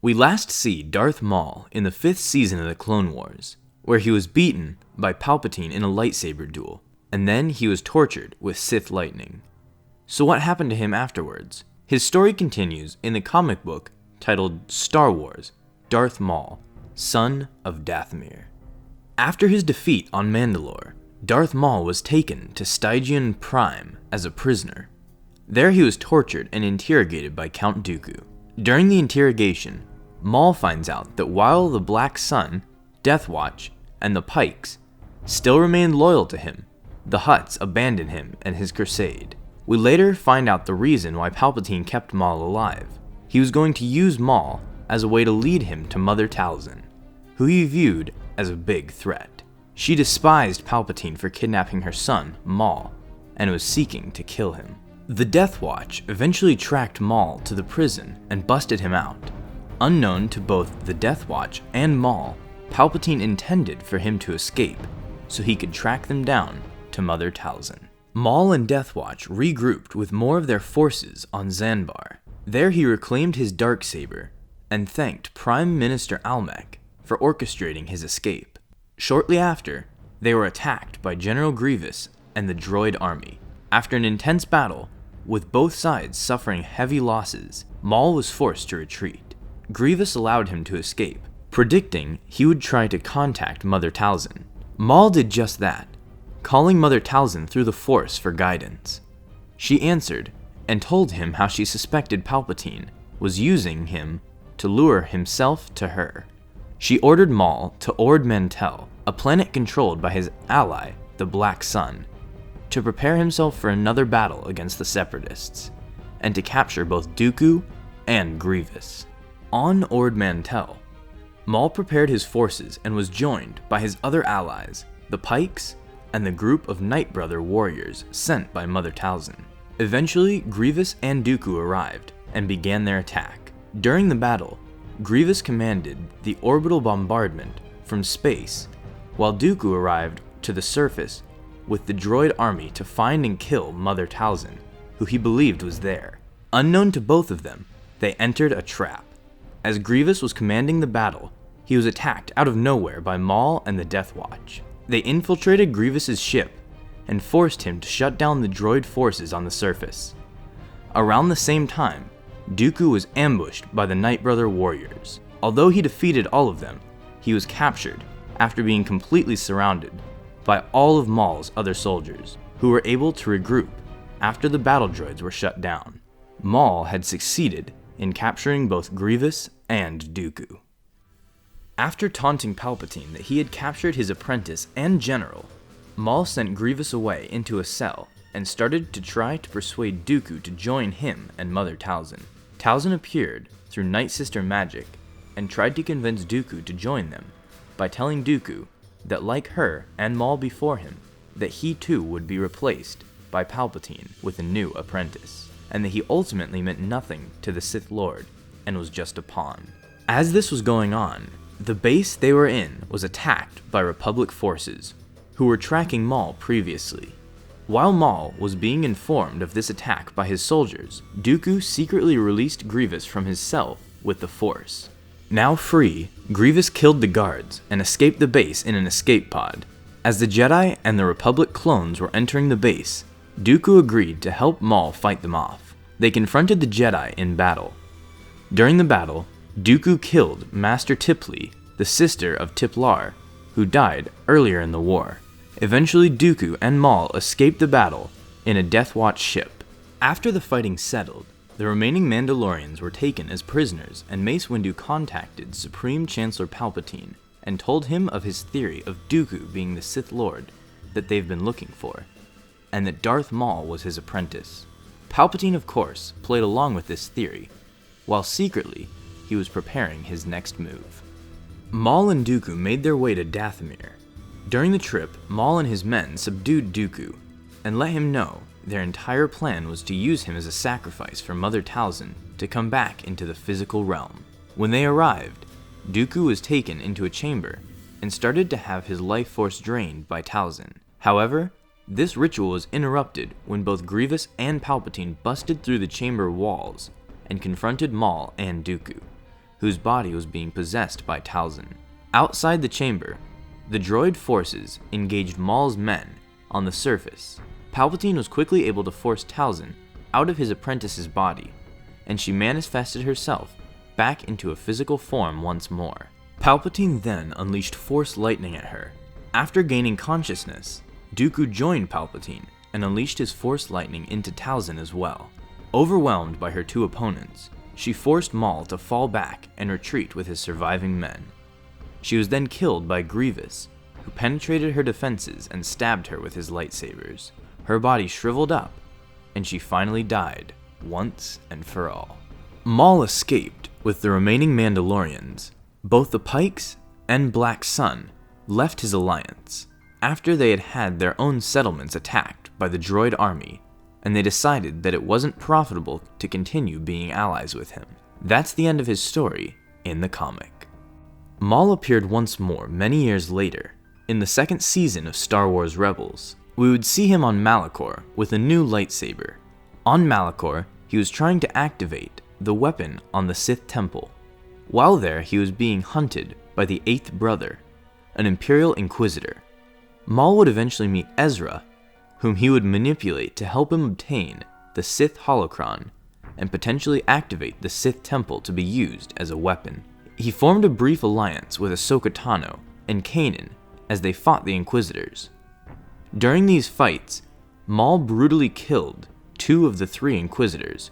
We last see Darth Maul in the 5th season of the Clone Wars, where he was beaten by Palpatine in a lightsaber duel, and then he was tortured with Sith lightning. So what happened to him afterwards? His story continues in the comic book titled Star Wars: Darth Maul, Son of Dathomir. After his defeat on Mandalore, Darth Maul was taken to Stygian Prime as a prisoner. There he was tortured and interrogated by Count Dooku. During the interrogation, Maul finds out that while the Black Sun, Death Watch, and the Pikes still remained loyal to him, the Hutts abandoned him and his crusade. We later find out the reason why Palpatine kept Maul alive. He was going to use Maul as a way to lead him to Mother Talzin, who he viewed as a big threat. She despised Palpatine for kidnapping her son, Maul, and was seeking to kill him. The Death Watch eventually tracked Maul to the prison and busted him out. Unknown to both the Death Watch and Maul, Palpatine intended for him to escape so he could track them down to Mother Talzin. Maul and Death Watch regrouped with more of their forces on Zanbar. There he reclaimed his Darksaber and thanked Prime Minister Almec for orchestrating his escape. Shortly after, they were attacked by General Grievous and the droid army. After an intense battle, with both sides suffering heavy losses, Maul was forced to retreat. Grievous allowed him to escape, predicting he would try to contact Mother Talzin. Maul did just that, calling Mother Talzin through the Force for guidance. She answered and told him how she suspected Palpatine was using him to lure himself to her. She ordered Maul to Ord Mantell, a planet controlled by his ally, the Black Sun, to prepare himself for another battle against the Separatists, and to capture both Dooku and Grievous. On Ord Mantell, Maul prepared his forces and was joined by his other allies, the Pikes, and the group of Night Brother warriors sent by Mother Talzin. Eventually, Grievous and Dooku arrived and began their attack. During the battle, Grievous commanded the orbital bombardment from space, while Dooku arrived to the surface with the droid army to find and kill Mother Talzin, who he believed was there. Unknown to both of them, they entered a trap. As Grievous was commanding the battle, he was attacked out of nowhere by Maul and the Death Watch. They infiltrated Grievous's ship and forced him to shut down the droid forces on the surface. Around the same time, Dooku was ambushed by the Night Brother warriors. Although he defeated all of them, he was captured after being completely surrounded by all of Maul's other soldiers, who were able to regroup after the battle droids were shut down. Maul had succeeded in capturing both Grievous and Dooku. After taunting Palpatine that he had captured his apprentice and general, Maul sent Grievous away into a cell and started to try to persuade Dooku to join him and Mother Talzin. Talzin appeared through Night Sister magic and tried to convince Dooku to join them by telling Dooku that, like her and Maul before him, that he too would be replaced by Palpatine with a new apprentice, and that he ultimately meant nothing to the Sith Lord and was just a pawn. As this was going on, the base they were in was attacked by Republic forces, who were tracking Maul previously. While Maul was being informed of this attack by his soldiers, Dooku secretly released Grievous from his cell with the Force. Now free, Grievous killed the guards and escaped the base in an escape pod. As the Jedi and the Republic clones were entering the base, Dooku agreed to help Maul fight them off. They confronted the Jedi in battle. During the battle, Dooku killed Master Tipli, the sister of Tiplar, who died earlier in the war. Eventually, Dooku and Maul escaped the battle in a Death Watch ship. After the fighting settled, the remaining Mandalorians were taken as prisoners, and Mace Windu contacted Supreme Chancellor Palpatine and told him of his theory of Dooku being the Sith Lord that they've been looking for, and that Darth Maul was his apprentice. Palpatine, of course, played along with this theory, while secretly he was preparing his next move. Maul and Dooku made their way to Dathomir. During the trip, Maul and his men subdued Dooku and let him know their entire plan was to use him as a sacrifice for Mother Talzin to come back into the physical realm. When they arrived, Dooku was taken into a chamber and started to have his life force drained by Talzin. However, this ritual was interrupted when both Grievous and Palpatine busted through the chamber walls and confronted Maul and Dooku. whose body was being possessed by Talzin. Outside the chamber, the droid forces engaged Maul's men on the surface. Palpatine was quickly able to force Talzin out of his apprentice's body, and she manifested herself back into a physical form once more. Palpatine then unleashed Force Lightning at her. After gaining consciousness, Dooku joined Palpatine and unleashed his Force Lightning into Talzin as well. Overwhelmed by her two opponents, she forced Maul to fall back and retreat with his surviving men. She was then killed by Grievous, who penetrated her defenses and stabbed her with his lightsabers. Her body shriveled up, and she finally died, once and for all. Maul escaped with the remaining Mandalorians. Both the Pikes and Black Sun left his alliance after they had had their own settlements attacked by the droid army, and they decided that it wasn't profitable to continue being allies with him. That's the end of his story in the comic. Maul appeared once more many years later. In the second season of Star Wars Rebels, we would see him on Malachor with a new lightsaber. On Malachor, he was trying to activate the weapon on the Sith Temple. While there, he was being hunted by the Eighth Brother, an Imperial Inquisitor. Maul would eventually meet Ezra, whom he would manipulate to help him obtain the Sith holocron and potentially activate the Sith Temple to be used as a weapon. He formed a brief alliance with Ahsoka Tano and Kanan as they fought the Inquisitors. During these fights, Maul brutally killed 2 of the 3 Inquisitors,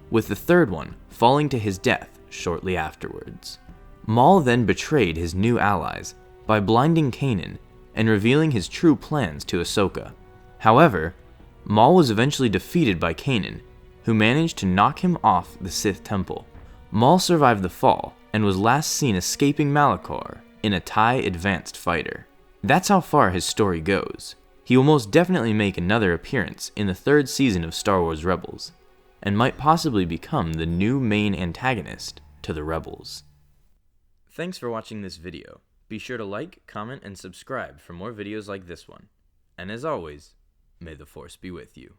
with the third one falling to his death shortly afterwards. Maul then betrayed his new allies by blinding Kanan and revealing his true plans to Ahsoka. However, Maul was eventually defeated by Kanan, who managed to knock him off the Sith Temple. Maul survived the fall and was last seen escaping Malachor in a TIE Advanced Fighter. That's how far his story goes. He will most definitely make another appearance in the 3rd season of Star Wars Rebels, and might possibly become the new main antagonist to the Rebels. Thanks for watching this video. Be sure to like, comment, and subscribe for more videos like this one. And as always, may the Force be with you.